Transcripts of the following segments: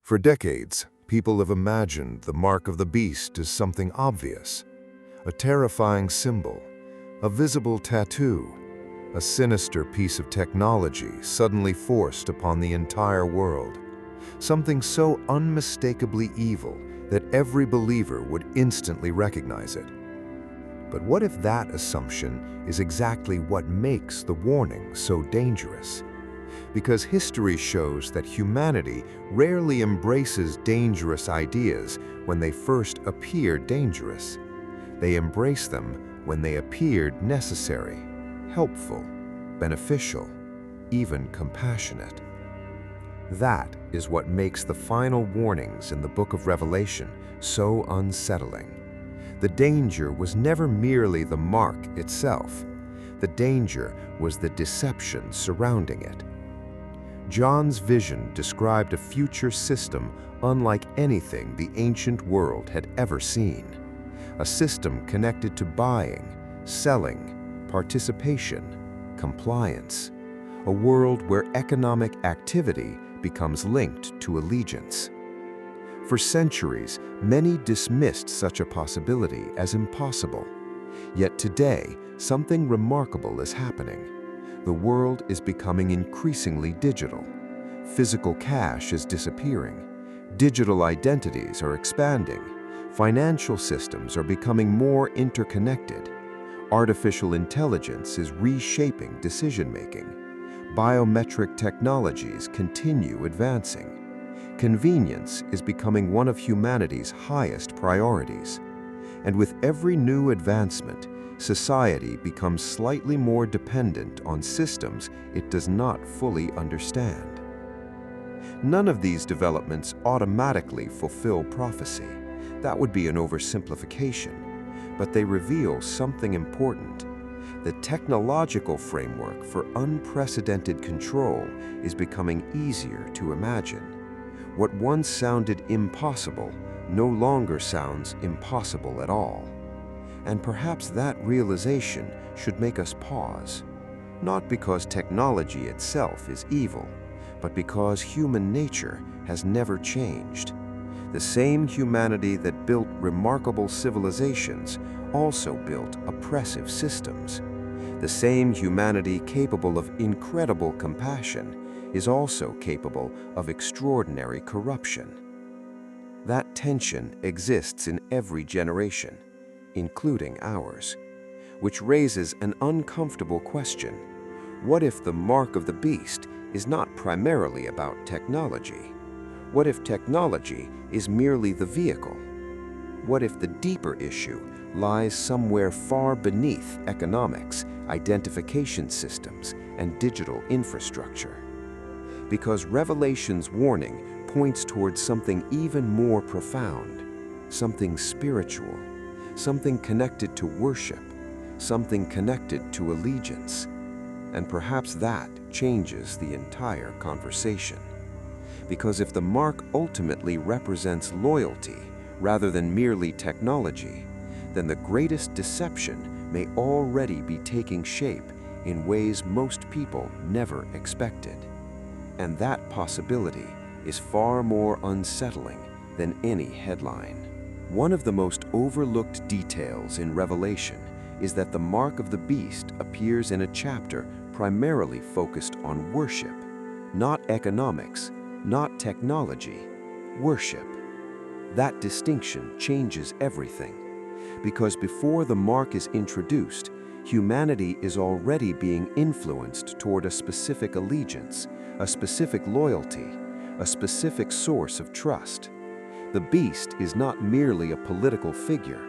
For decades, people have imagined the mark of the beast as something obvious, a terrifying symbol, a visible tattoo, a sinister piece of technology suddenly forced upon the entire world, something so unmistakably evil that every believer would instantly recognize it. But what if that assumption is exactly what makes the warning so dangerous? Because history shows that humanity rarely embraces dangerous ideas when they first appear dangerous. They embrace them when they appeared necessary, helpful, beneficial, even compassionate. That is what makes the final warnings in the book of Revelation so unsettling. The danger was never merely the mark itself. The danger was the deception surrounding it. John's vision described a future system unlike anything the ancient world had ever seen. A system connected to buying, selling, participation, compliance. A world where economic activity becomes linked to allegiance. For centuries, many dismissed such a possibility as impossible. Yet today, something remarkable is happening. The world is becoming increasingly digital. Physical cash is disappearing. Digital identities are expanding. Financial systems are becoming more interconnected. Artificial intelligence is reshaping decision-making. Biometric technologies continue advancing. Convenience is becoming one of humanity's highest priorities. And with every new advancement, society becomes slightly more dependent on systems it does not fully understand. None of these developments automatically fulfill prophecy. That would be an oversimplification. But they reveal something important. The technological framework for unprecedented control is becoming easier to imagine. What once sounded impossible no longer sounds impossible at all. And perhaps that realization should make us pause, not because technology itself is evil, but because human nature has never changed. The same humanity that built remarkable civilizations also built oppressive systems. The same humanity capable of incredible compassion is also capable of extraordinary corruption. That tension exists in every generation, including ours, which raises an uncomfortable question. What if the mark of the beast is not primarily about technology? What if technology is merely the vehicle? What if the deeper issue lies somewhere far beneath economics, identification systems, and digital infrastructure? Because Revelation's warning points towards something even more profound, something spiritual, something connected to worship, something connected to allegiance. And perhaps that changes the entire conversation. Because if the mark ultimately represents loyalty rather than merely technology, then the greatest deception may already be taking shape in ways most people never expected. And that possibility is far more unsettling than any headline. One of the most overlooked details in Revelation is that the mark of the beast appears in a chapter primarily focused on worship, not economics, not technology, worship. That distinction changes everything, because before the mark is introduced, humanity is already being influenced toward a specific allegiance, a specific loyalty, a specific source of trust. The beast is not merely a political figure.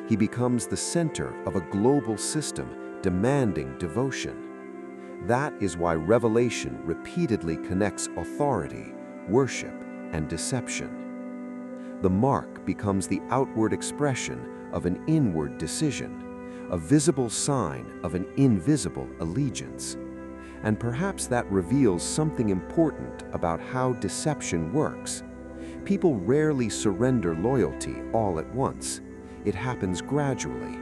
He becomes the center of a global system demanding devotion. That is why Revelation repeatedly connects authority, worship, and deception. The mark becomes the outward expression of an inward decision, a visible sign of an invisible allegiance. And perhaps that reveals something important about how deception works. People rarely surrender loyalty all at once. It happens gradually,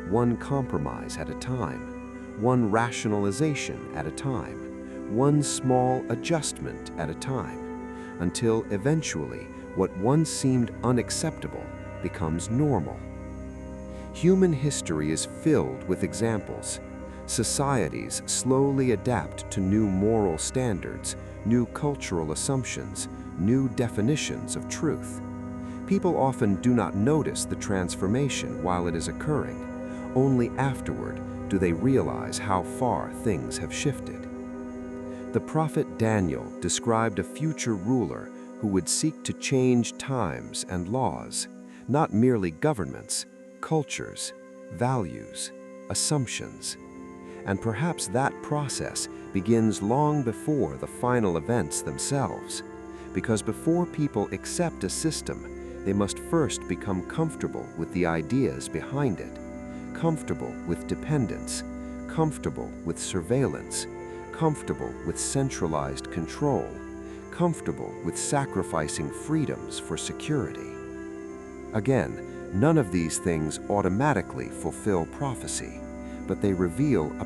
one compromise at a time, one rationalization at a time, one small adjustment at a time. until eventually what once seemed unacceptable becomes normal. Human history is filled with examples. Societies slowly adapt to new moral standards, new cultural assumptions, new definitions of truth. People often do not notice the transformation while it is occurring. Only afterward do they realize how far things have shifted. The prophet Daniel described a future ruler who would seek to change times and laws, not merely governments, cultures, values, assumptions. And perhaps that process begins long before the final events themselves, because before people accept a system, they must first become comfortable with the ideas behind it, comfortable with dependence, comfortable with surveillance, comfortable with centralized control, comfortable with sacrificing freedoms for security. Again, none of these things automatically fulfill prophecy, but they reveal a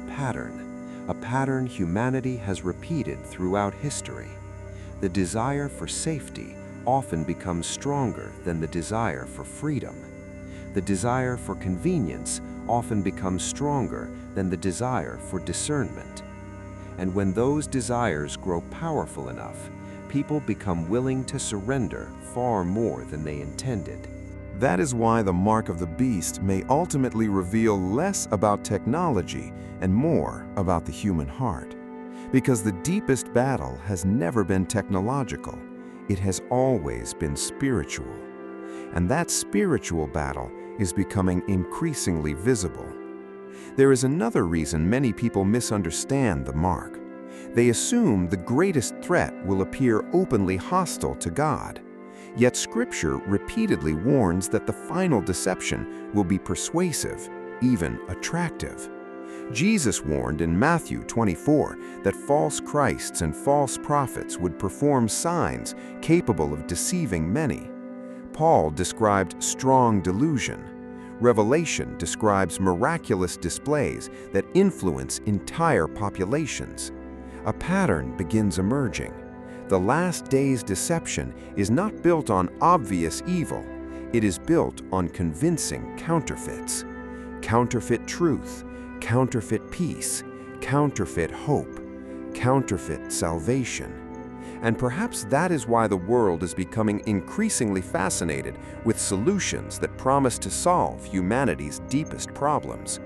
pattern humanity has repeated throughout history. The desire for safety often becomes stronger than the desire for freedom. The desire for convenience often becomes stronger than the desire for discernment. And when those desires grow powerful enough, people become willing to surrender far more than they intended. That is why the mark of the beast may ultimately reveal less about technology and more about the human heart. Because the deepest battle has never been technological, it has always been spiritual. And that spiritual battle is becoming increasingly visible. There is another reason many people misunderstand the mark. They assume the greatest threat will appear openly hostile to God. Yet Scripture repeatedly warns that the final deception will be persuasive, even attractive. Jesus warned in Matthew 24 that false Christs and false prophets would perform signs capable of deceiving many. Paul described strong delusion. Revelation describes miraculous displays that influence entire populations. A pattern begins emerging. The last days' deception is not built on obvious evil. It is built on convincing counterfeits. Counterfeit truth, counterfeit peace, counterfeit hope, counterfeit salvation. And perhaps that is why the world is becoming increasingly fascinated with solutions that promise to solve humanity's deepest problems.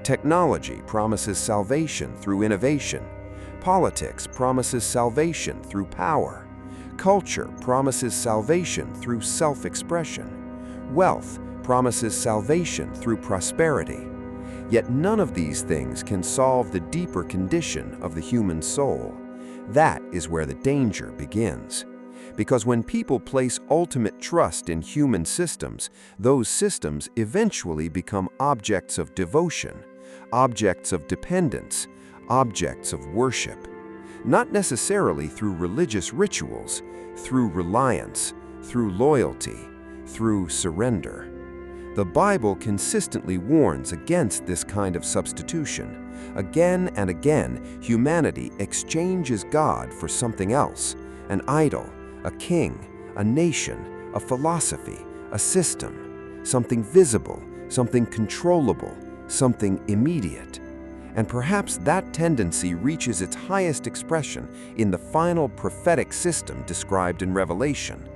Technology promises salvation through innovation. Politics promises salvation through power. Culture promises salvation through self-expression. Wealth promises salvation through prosperity. Yet none of these things can solve the deeper condition of the human soul. That is where the danger begins. Because when people place ultimate trust in human systems, those systems eventually become objects of devotion, objects of dependence, objects of worship. Not necessarily through religious rituals, through reliance, through loyalty, through surrender. The Bible consistently warns against this kind of substitution. Again and again, humanity exchanges God for something else, an idol, a king, a nation, a philosophy, a system, something visible, something controllable, something immediate. And perhaps that tendency reaches its highest expression in the final prophetic system described in Revelation,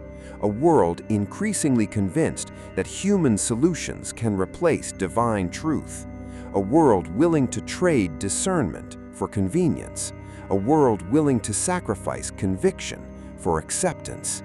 a world increasingly convinced that human solutions can replace divine truth, a world willing to trade discernment for convenience, a world willing to sacrifice conviction for acceptance.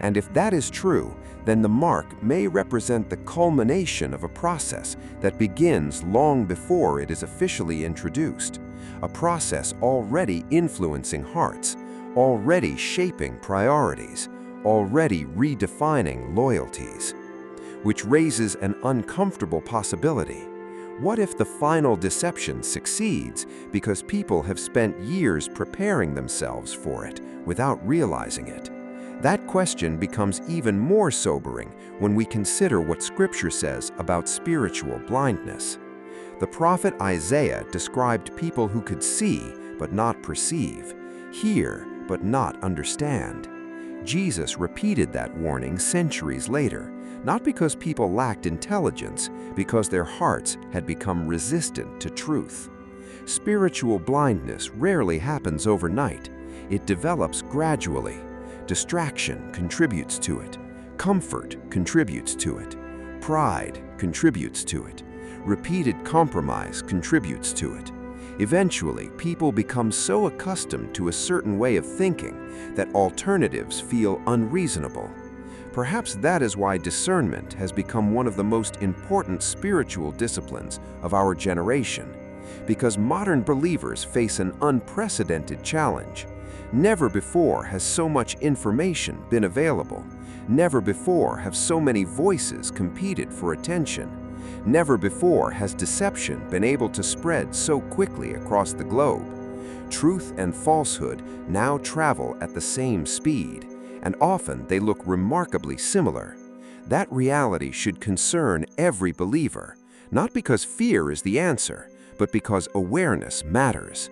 And if that is true, then the mark may represent the culmination of a process that begins long before it is officially introduced, a process already influencing hearts, already shaping priorities, already redefining loyalties. Which raises an uncomfortable possibility. What if the final deception succeeds because people have spent years preparing themselves for it without realizing it? That question becomes even more sobering when we consider what Scripture says about spiritual blindness. The prophet Isaiah described people who could see but not perceive, hear but not understand. Jesus repeated that warning centuries later, not because people lacked intelligence, because their hearts had become resistant to truth. Spiritual blindness rarely happens overnight. It develops gradually. Distraction contributes to it. Comfort contributes to it. Pride contributes to it. Repeated compromise contributes to it. Eventually, people become so accustomed to a certain way of thinking that alternatives feel unreasonable. Perhaps that is why discernment has become one of the most important spiritual disciplines of our generation, because modern believers face an unprecedented challenge. Never before has so much information been available. Never before have so many voices competed for attention. Never before has deception been able to spread so quickly across the globe. Truth and falsehood now travel at the same speed, and often they look remarkably similar. That reality should concern every believer, not because fear is the answer, but because awareness matters.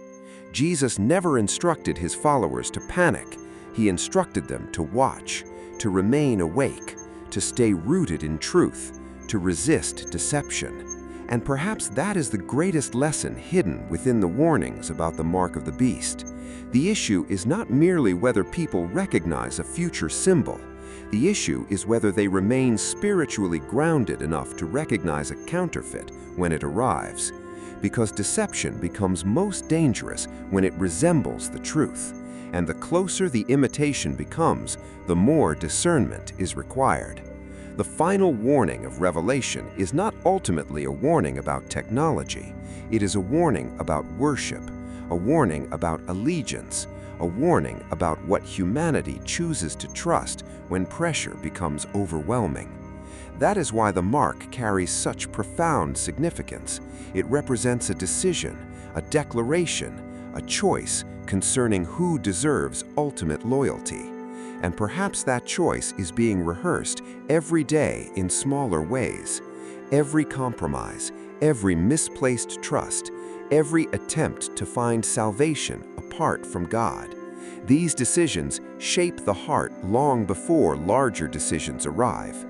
Jesus never instructed his followers to panic. He instructed them to watch, to remain awake, to stay rooted in truth, to resist deception. And perhaps that is the greatest lesson hidden within the warnings about the mark of the beast. The issue is not merely whether people recognize a future symbol. The issue is whether they remain spiritually grounded enough to recognize a counterfeit when it arrives. Because deception becomes most dangerous when it resembles the truth. And the closer the imitation becomes, the more discernment is required. The final warning of Revelation is not ultimately a warning about technology. It is a warning about worship, a warning about allegiance, a warning about what humanity chooses to trust when pressure becomes overwhelming. That is why the mark carries such profound significance. It represents a decision, a declaration, a choice concerning who deserves ultimate loyalty. And perhaps that choice is being rehearsed every day in smaller ways. Every compromise, every misplaced trust, every attempt to find salvation apart from God. These decisions shape the heart long before larger decisions arrive.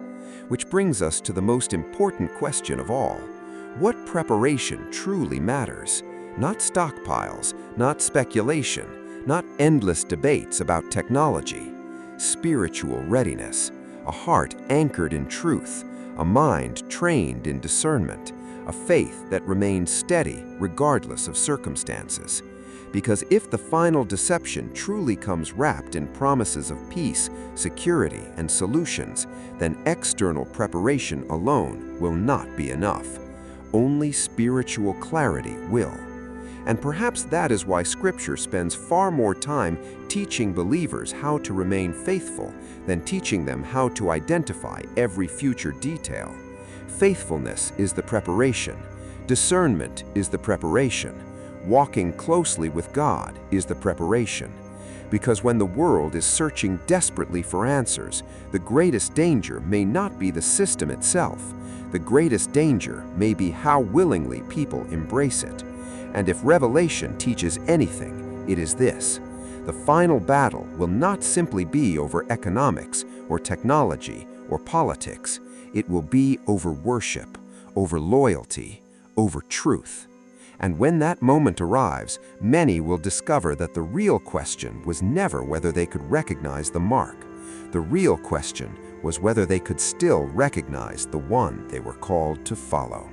Which brings us to the most important question of all. What preparation truly matters? Not stockpiles, not speculation, not endless debates about technology. Spiritual readiness, a heart anchored in truth, a mind trained in discernment, a faith that remains steady regardless of circumstances. Because if the final deception truly comes wrapped in promises of peace, security, and solutions, then external preparation alone will not be enough. Only spiritual clarity will. And perhaps that is why Scripture spends far more time teaching believers how to remain faithful than teaching them how to identify every future detail. Faithfulness is the preparation. Discernment is the preparation. Walking closely with God is the preparation. Because when the world is searching desperately for answers, the greatest danger may not be the system itself. The greatest danger may be how willingly people embrace it. And if Revelation teaches anything, it is this: the final battle will not simply be over economics or technology or politics. It will be over worship, over loyalty, over truth. And when that moment arrives, many will discover that the real question was never whether they could recognize the mark. The real question was whether they could still recognize the one they were called to follow.